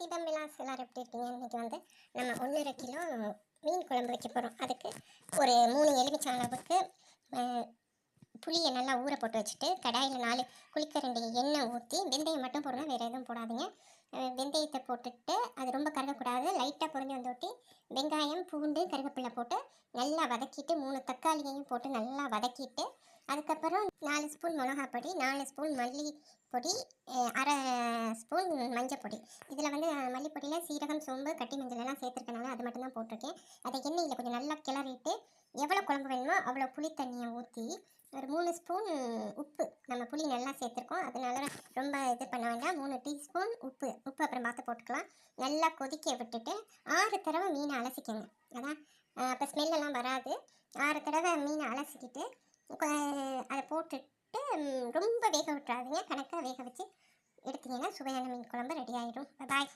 தீபம் விலாஸ் எல்லாரும் எப்படி இருக்கீங்க? இன்றைக்கி வந்து நம்ம 1.5 கிலோ மீன் குழம்பு வைக்க போகிறோம். அதுக்கு ஒரு 3 எலுமிச்சை அளவுக்கு புளியை நல்லா ஊற போட்டு வச்சுட்டு கடாயில் 4 குழிக்கரண்டி எண்ணெய் ஊற்றி வெந்தயம் மட்டும் போடணும், வேறு எதுவும் போடாதீங்க. வெந்தயத்தை போட்டுட்டு அது ரொம்ப கருகக்கூடாது, லைட்டாக பொரிஞ்சு வந்தோட்டி வெங்காயம் பூண்டு கருவேப்பிலை போட்டு நல்லா வதக்கிட்டு 3 தக்காளியையும் போட்டு நல்லா வதக்கிட்டு அதுக்கப்புறம் 4 ஸ்பூன் மிளகாப்பொடி, 4 ஸ்பூன் மல்லிப்பொடி, அரை ஸ்பூன் மஞ்சள் பொடி. இதில் வந்து மல்லிப்பொடியில் சீரகம் சோம்பு கட்டி மஞ்சள் எல்லாம் சேர்த்துருக்கனால அது மட்டும்தான் போட்டிருக்கேன். அதை எண்ணெயில் கொஞ்சம் நல்லா கிளறிட்டு எவ்வளோ குழம்பு வேணுமோ அவ்வளோ புளி தண்ணியை ஊற்றி ஒரு 3 ஸ்பூன் உப்பு, நம்ம புளி நல்லா சேர்த்துருக்கோம் அதனால ரொம்ப இது பண்ண வேண்டாம். 3 டீஸ்பூன் உப்பு அப்புறம் பார்த்து போட்டுக்கலாம். நல்லா கொதிக்க விட்டுட்டு 6 தடவை மீனை அலசிக்கோங்க. அதான் அப்போ ஸ்மெல்லெல்லாம் வராது. 6 தடவை மீனை அலசிக்கிட்டு அதை போட்டுட்டு ரொம்ப வேக விட்டுறாதீங்க, கணக்காக வேக வச்சு எடுத்திங்கன்னா சுவையான மீன் குழம்பு ரெடி ஆகிடும். பாய்.